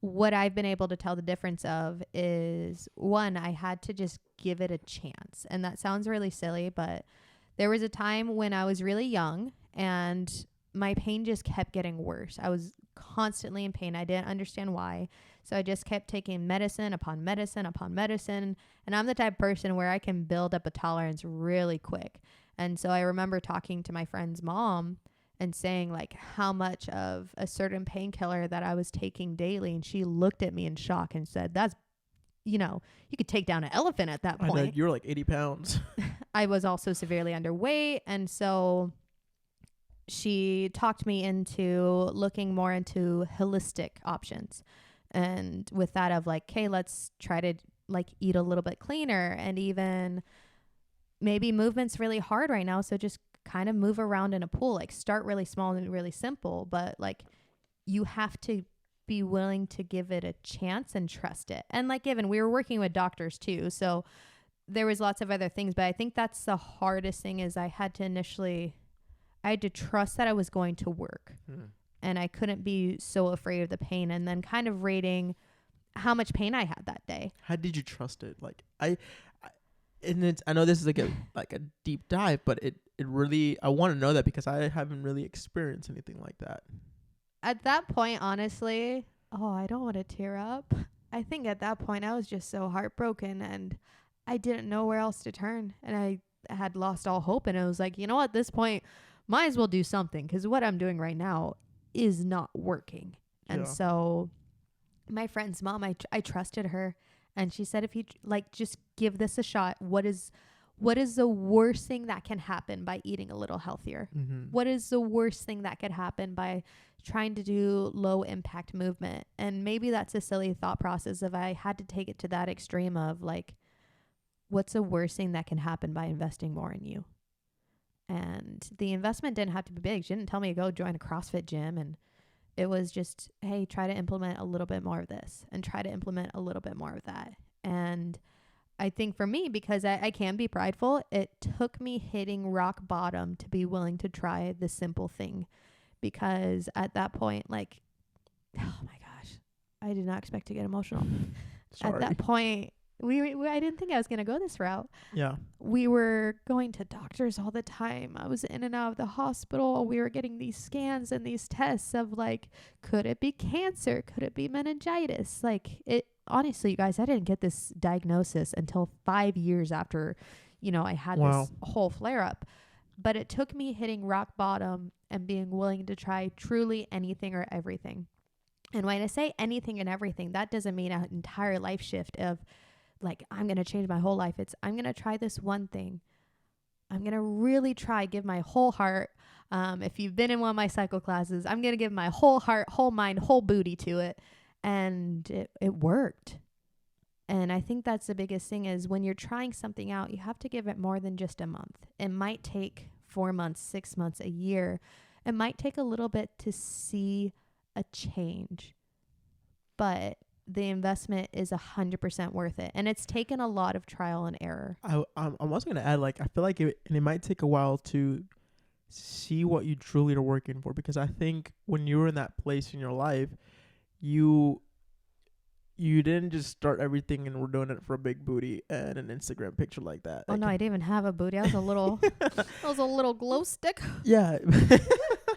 what I've been able to tell the difference of is, one, I had to just give it a chance. And that sounds really silly, but there was a time when I was really young and my pain just kept getting worse. I was constantly in pain. I didn't understand why. So I just kept taking medicine upon medicine upon medicine. And I'm the type of person where I can build up a tolerance really quick. And so I remember talking to my friend's mom, and saying like how much of a certain painkiller that I was taking daily. And she looked at me in shock and said, that's, you know, you could take down an elephant at that I know point. you were like 80 pounds. I was also severely underweight. And so she talked me into looking more into holistic options. And with that of like, okay, let's try to like eat a little bit cleaner, and even maybe movement's really hard right now. So just kind of move around in a pool, like start really small and really simple, but like you have to be willing to give it a chance and trust it. And like, given we were working with doctors too, so there was lots of other things, but I think that's the hardest thing is I had to trust that I was going to work. And I couldn't be so afraid of the pain, and then kind of rating how much pain I had that day. How did you trust it? Like and it's, I know this is like a deep dive, but it really, I want to know that because I haven't really experienced anything like that. At that point, honestly, I don't want to tear up. I think at that point I was just so heartbroken, and I didn't know where else to turn, and I had lost all hope. And it was like, you know what, at this point, might as well do something, because what I'm doing right now is not working. And so my friend's mom, I trusted her, and she said, if you like, just give this a shot. What is the worst thing that can happen by eating a little healthier? What is the worst thing that could happen by trying to do low impact movement? And maybe that's a silly thought process if I had to take it to that extreme of like, what's the worst thing that can happen by investing more in you? And the investment didn't have to be big. She didn't tell me to go join a CrossFit gym. And it was just, hey, try to implement a little bit more of this and try to implement a little bit more of that. And I think for me, because I can be prideful, it took me hitting rock bottom to be willing to try the simple thing. Because at that point, like, oh my gosh, I did not expect to get emotional. Sorry. At that point, I didn't think I was going to go this route. Yeah. We were going to doctors all the time. I was in and out of the hospital. We were getting these scans and these tests of like, could it be cancer? Could it be meningitis? Like, it, honestly, you guys, I didn't get this diagnosis until 5 years after, I had this whole flare up. But it took me hitting rock bottom and being willing to try truly anything or everything. And when I say anything and everything, that doesn't mean an entire life shift of like, I'm going to change my whole life. It's, I'm going to try this one thing. I'm going to really try, give my whole heart. If you've been in one of my cycle classes, I'm going to give my whole heart, whole mind, whole booty to it. And it worked. And I think that's the biggest thing is when you're trying something out, you have to give it more than just a month. It might take 4 months, 6 months, a year. It might take a little bit to see a change, but the investment is 100% worth it. And it's taken a lot of trial and error. I'm also going to add, like, I feel like it might take a while to see what you truly are working for, because I think when you were in that place in your life, you didn't just start everything and we're doing it for a big booty and an Instagram picture like that. Oh, no, I didn't even have a booty. I was a little, I was a little glow stick. Yeah.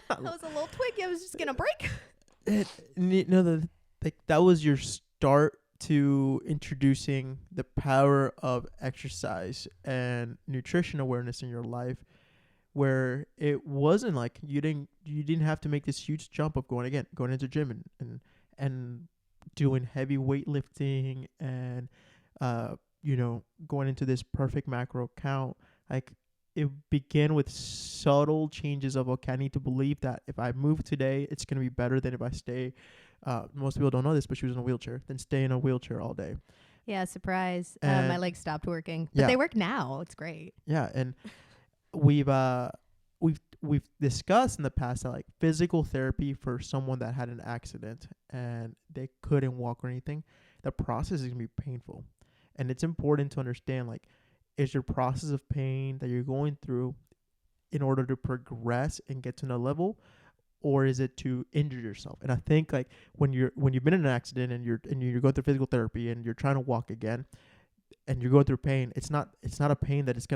I was a little twig. I was just going to break. That was your start to introducing the power of exercise and nutrition awareness in your life, where it wasn't like you didn't have to make this huge jump of going into gym and doing heavy weightlifting and going into this perfect macro count. Like, it began with subtle changes of, okay, I need to believe that if I move today, it's going to be better than if I stay. Most people don't know this, but she was in a wheelchair, then stay in a wheelchair all day. Yeah, surprise. My legs stopped working, but they work now. It's great. Yeah, and we've discussed in the past that like physical therapy for someone that had an accident and they couldn't walk or anything, the process is gonna be painful, and it's important to understand, like, is your process of pain that you're going through in order to progress and get to another level, or is it to injure yourself? And I think like when you've been in an accident and you're going through physical therapy and you're trying to walk again and you're going through pain, it's not a pain that it's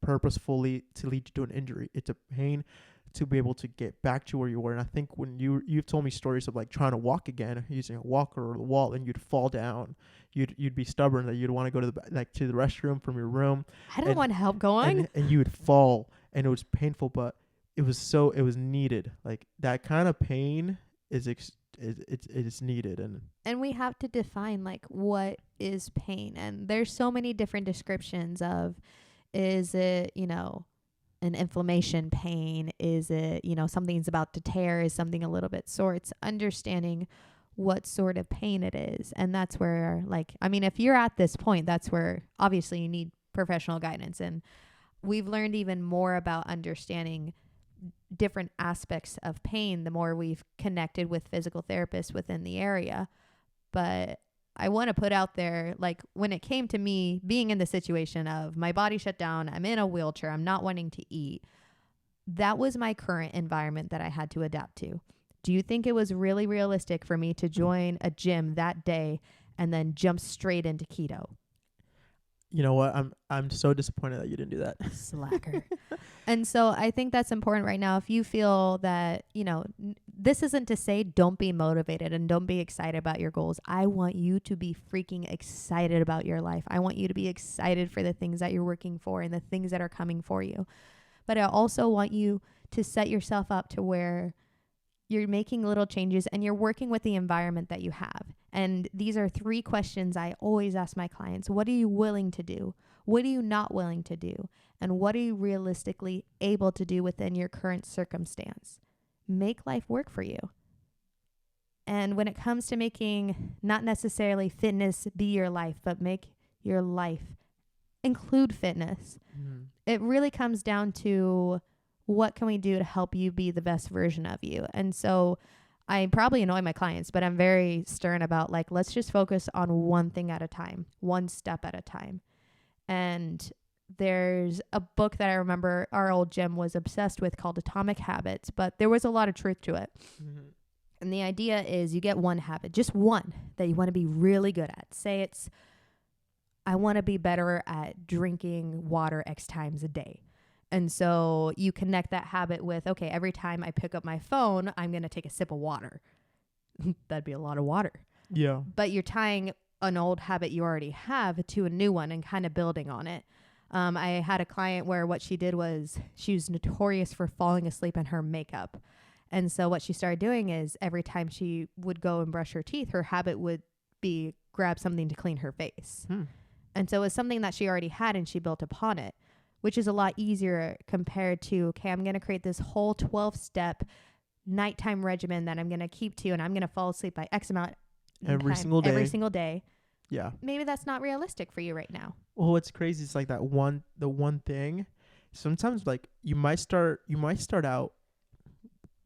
purposefully to lead you to an injury. It's a pain to be able to get back to where you were. And I think when you've told me stories of like trying to walk again using a walker or the wall, and you'd fall down, you'd be stubborn that you'd want to go to to the restroom from your room. I didn't want help going. And you would fall, and it was painful, but it was needed. Like that kind of pain is it's needed. And we have to define like what is pain. And there's so many different descriptions of, is it, an inflammation pain? Is it, something's about to tear? Is something a little bit sore? It's understanding what sort of pain it is. And that's where, like, I mean, if you're at this point, that's where obviously you need professional guidance. And we've learned even more about understanding different aspects of pain the more we've connected with physical therapists within the area. But I want to put out there, like, when it came to me being in the situation of my body shut down, I'm in a wheelchair, I'm not wanting to eat, that was my current environment that I had to adapt to. Do you think it was really realistic for me to join a gym that day and then jump straight into keto? You know what? I'm so disappointed that you didn't do that. Slacker. And so I think that's important right now. If you feel that, this isn't to say don't be motivated and don't be excited about your goals. I want you to be freaking excited about your life. I want you to be excited for the things that you're working for and the things that are coming for you. But I also want you to set yourself up to where you're making little changes and you're working with the environment that you have. And these are 3 questions I always ask my clients. What are you willing to do? What are you not willing to do? And what are you realistically able to do within your current circumstance? Make life work for you. And when it comes to making not necessarily fitness be your life, but make your life include fitness, it really comes down to what can we do to help you be the best version of you? And so I probably annoy my clients, but I'm very stern about, like, let's just focus on one thing at a time, one step at a time. And there's a book that I remember our old gym was obsessed with called Atomic Habits, but there was a lot of truth to it. Mm-hmm. And the idea is you get one habit, just one that you want to be really good at. Say it's, I want to be better at drinking water X times a day. And so you connect that habit with, okay, every time I pick up my phone, I'm going to take a sip of water. That'd be a lot of water. Yeah. But you're tying an old habit you already have to a new one and kind of building on it. I had a client where what she did was she was notorious for falling asleep in her makeup. And so what she started doing is every time she would go and brush her teeth, her habit would be grab something to clean her face. And so it was something that she already had and she built upon it, which is a lot easier compared to, okay, I'm going to create this whole 12-step nighttime regimen that I'm going to keep to, and I'm going to fall asleep by X amount every single day. Yeah. Maybe that's not realistic for you right now. Well, what's crazy is like the one thing. Sometimes like you might start out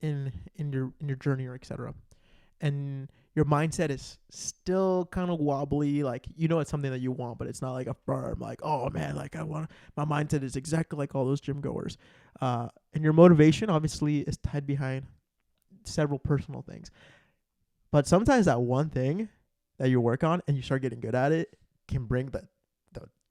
in your journey or etc. And your mindset is still kind of wobbly, like it's something that you want, but it's not like a firm, like, oh man, like my mindset is exactly like all those gym goers. And your motivation obviously is tied behind several personal things. But sometimes that one thing that you work on and you start getting good at it can bring the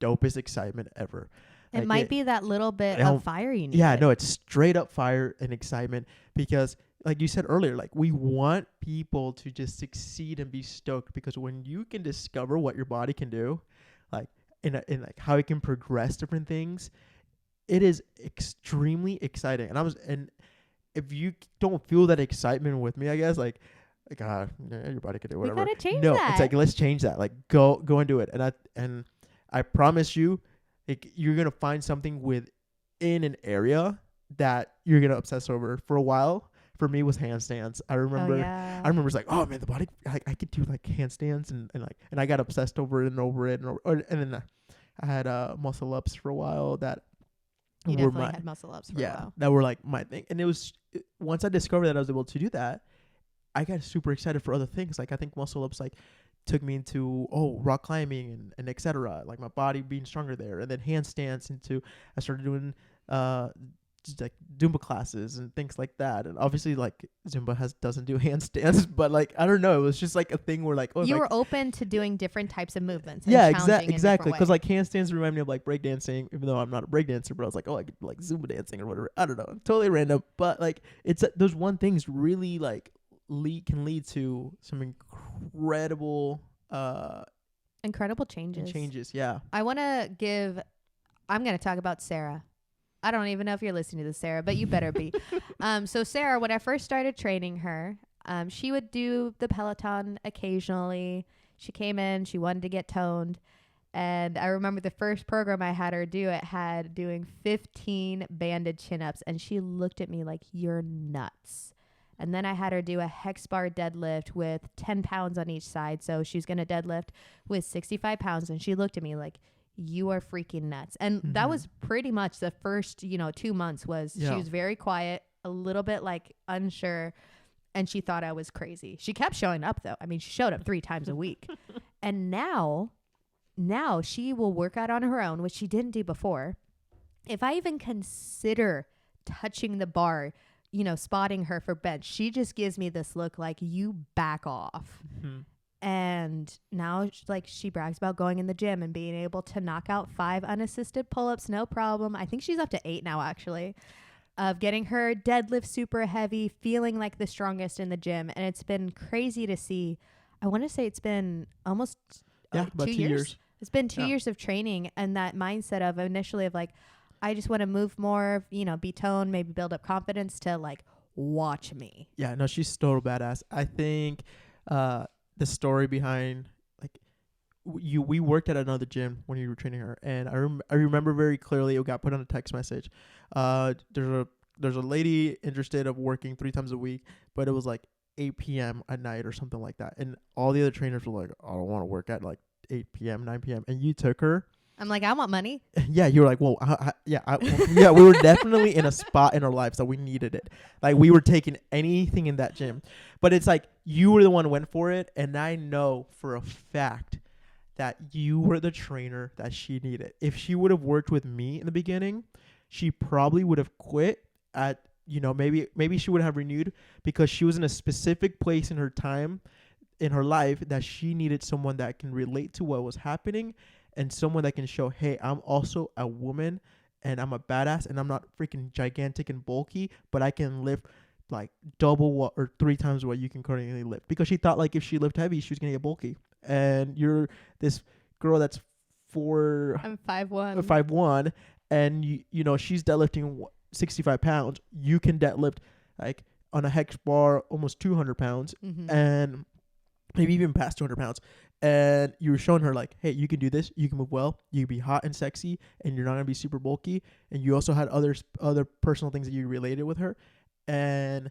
dopest excitement ever. It might be that little bit of fire you need. Yeah, no, it's straight up fire and excitement because, like you said earlier, like we want people to just succeed and be stoked, because when you can discover what your body can do, like in like how it can progress different things, it is extremely exciting. And if you don't feel that excitement with me, I guess like your body can do whatever. We gotta change that. It's like, let's change that. Like go and do it. And I promise you, like you're gonna find something within an area that you're gonna obsess over. For a while, for me, was handstands. I remember it's like, oh man, the body, like I could do like handstands and I got obsessed over it and over it and then I had muscle ups for a while that you definitely had muscle ups for a while. That were like my thing. And it was once I discovered that I was able to do that, I got super excited for other things. Like I think muscle ups like took me into rock climbing and etc. Like my body being stronger there, and then handstands I started doing just like Zumba classes and things like that. And obviously like Zumba doesn't do handstands, but like I don't know, it was just like a thing where like you were open to doing different types of movements. Yeah, exactly. Because like handstands remind me of like breakdancing, even though I'm not a breakdancer, but I was like, I could like Zumba dancing or whatever. I don't know, totally random. But like it's those one things really like can lead to some incredible changes. Yeah. I'm going to talk about Sarah. I don't even know if you're listening to this, Sarah, but you better be. So Sarah, when I first started training her, she would do the Peloton occasionally. She came in, she wanted to get toned. And I remember the first program I had her do, it had doing 15 banded chin-ups. And she looked at me like, you're nuts. And then I had her do a hex bar deadlift with 10 pounds on each side. So she's going to deadlift with 65 pounds. And she looked at me like, you are freaking nuts. And that was pretty much the first, 2 months was she was very quiet, a little bit like unsure. And she thought I was crazy. She kept showing up though. I mean, she showed up 3 times a week. And now she will work out on her own, which she didn't do before. If I even consider touching the bar, spotting her for bench, she just gives me this look like, you back off. And now she brags about going in the gym and being able to knock out 5 unassisted pull-ups, no problem. I think she's up to 8 now, actually, of getting her deadlift super heavy, feeling like the strongest in the gym. And it's been crazy to see. I want to say it's been almost about 2 years. It's been 2 years of training, and that mindset of initially of like, I just want to move more, be toned, maybe build up confidence, to like, watch me. Yeah, no, she's total badass. I think the story behind we worked at another gym when you were training her, and I remember very clearly it got put on a text message. There's a lady interested of working 3 times a week, but it was like 8 p.m. at night or something like that, and all the other trainers were like, I don't want to work at like 8 p.m., 9 p.m. And you took her. I'm like, I want money. Yeah, you were like, well, yeah, we were definitely in a spot in our lives that we needed it. Like, we were taking anything in that gym. But it's like, you were the one who went for it, and I know for a fact that you were the trainer that she needed. If she would have worked with me in the beginning, she probably would have quit at, maybe she would have renewed, because she was in a specific place in her time, in her life, that she needed someone that can relate to what was happening, and someone that can show, hey, I'm also a woman, and I'm a badass, and I'm not freaking gigantic and bulky, but I can lift like double what or 3 times what you can currently lift. Because she thought like if she lifted heavy, she was gonna get bulky. And you're this girl that's I'm 5'1", 5'1", and she's deadlifting 65 pounds. You can deadlift like on a hex bar almost 200 pounds, and maybe even past 200 pounds. And you were showing her like, hey, you can do this, you can move well, you can be hot and sexy, and you're not gonna be super bulky. And you also had other personal things that you related with her. And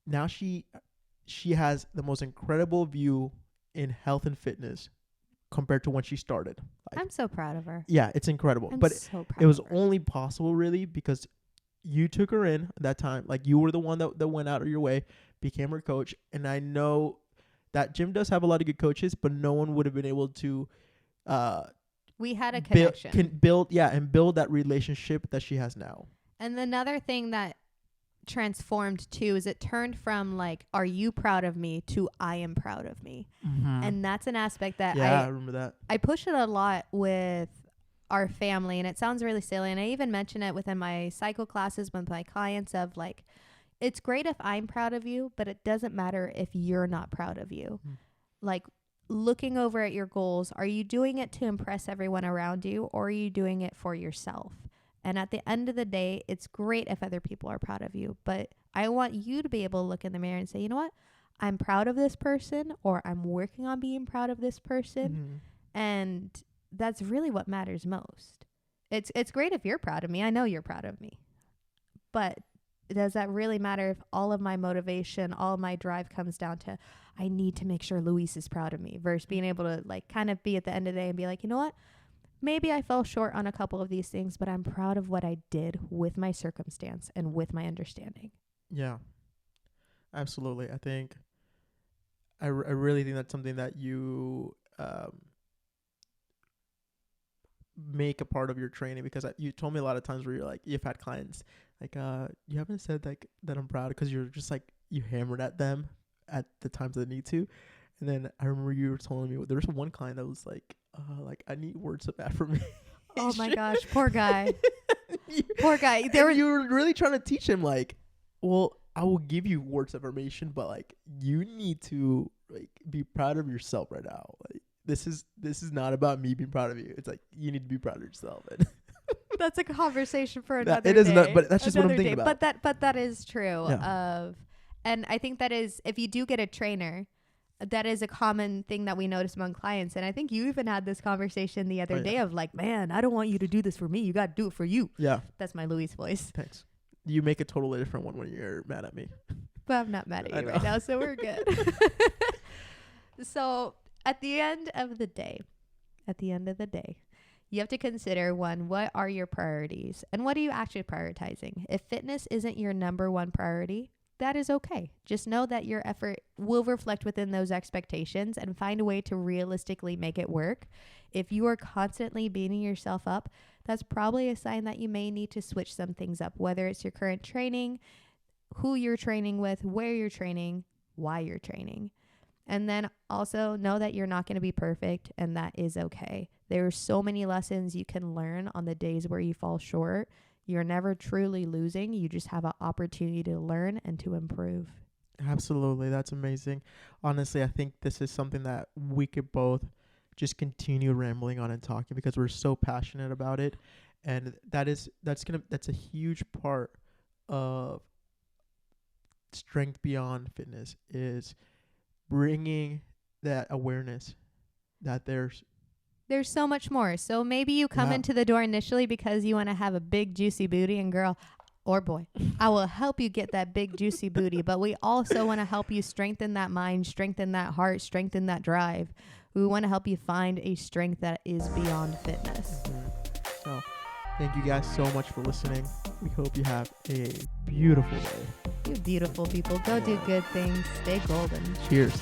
now she has the most incredible view in health and fitness compared to when she started. Like, I'm so proud of her. Yeah, it's incredible. But it was only possible really because you took her in that time. Like, you were the one that went out of your way, became her coach. And I know that gym does have a lot of good coaches, but no one would have been able to we had a connection. Build that relationship that she has now. And another thing that transformed too is it turned from like, are you proud of me, to I am proud of me. And that's an aspect that I remember that. I push it a lot with our family, and it sounds really silly, and I even mention it within my cycle classes with my clients of like, it's great if I'm proud of you, but it doesn't matter if you're not proud of you. Like, looking over at your goals, are you doing it to impress everyone around you, or are you doing it for yourself? And at the end of the day, it's great if other people are proud of you, but I want you to be able to look in the mirror and say, you know what? I'm proud of this person, or I'm working on being proud of this person. And that's really what matters most. It's great if you're proud of me. I know you're proud of me. But does that really matter if all of my motivation, all of my drive comes down to, I need to make sure Luis is proud of me, versus being able to like kind of be at the end of the day and be like, you know what? Maybe I fell short on a couple of these things, but I'm proud of what I did with my circumstance and with my understanding. Yeah, absolutely. I think I really think that's something that you make a part of your training, because you told me a lot of times where you're like, you've had clients like, you haven't said like that I'm proud, because you're just like, you hammered at them at the times they need to. And then I remember you were telling me there was one client that was like I need words of affirmation. Oh my gosh, poor guy. Poor guy. You were really trying to teach him like, well, I will give you words of affirmation, but like, you need to like be proud of yourself right now. Like, this is not about me being proud of you. It's like, you need to be proud of yourself. That's a conversation for That- another it is day. not- but that's just what I'm Another thinking day. about. But that is true. Yeah. And I think that is, if you do get a trainer, that is a common thing that we notice among clients. And I think you even had this conversation the other Oh, yeah. day of like, man, I don't want you to do this for me. You got to do it for you. Yeah. That's my Louise voice. Thanks. You make a totally different one when you're mad at me. But I'm not mad at I you right know. now, so we're good. So at the end of the day, you have to consider, one, what are your priorities and what are you actually prioritizing? If fitness isn't your number one priority, that is okay. Just know that your effort will reflect within those expectations and find a way to realistically make it work. If you are constantly beating yourself up, that's probably a sign that you may need to switch some things up, whether it's your current training, who you're training with, where you're training, why you're training. And then also know that you're not going to be perfect, and that is okay. There are so many lessons you can learn on the days where you fall short. You're never truly losing. You just have an opportunity to learn and to improve. Absolutely. That's amazing. Honestly, I think this is something that we could both just continue rambling on and talking because we're so passionate about it. And that's a huge part of Strength Beyond Fitness, is bringing that awareness that there's so much more. So maybe you come Yeah. into the door initially because you want to have a big juicy booty, and girl or boy, I will help you get that big juicy booty. But we also want to help you strengthen that mind, strengthen that heart, strengthen that drive. We want to help you find a strength that is beyond fitness. So thank you guys so much for listening. We hope you have a beautiful day. You beautiful people, go do good things. Stay golden. Cheers.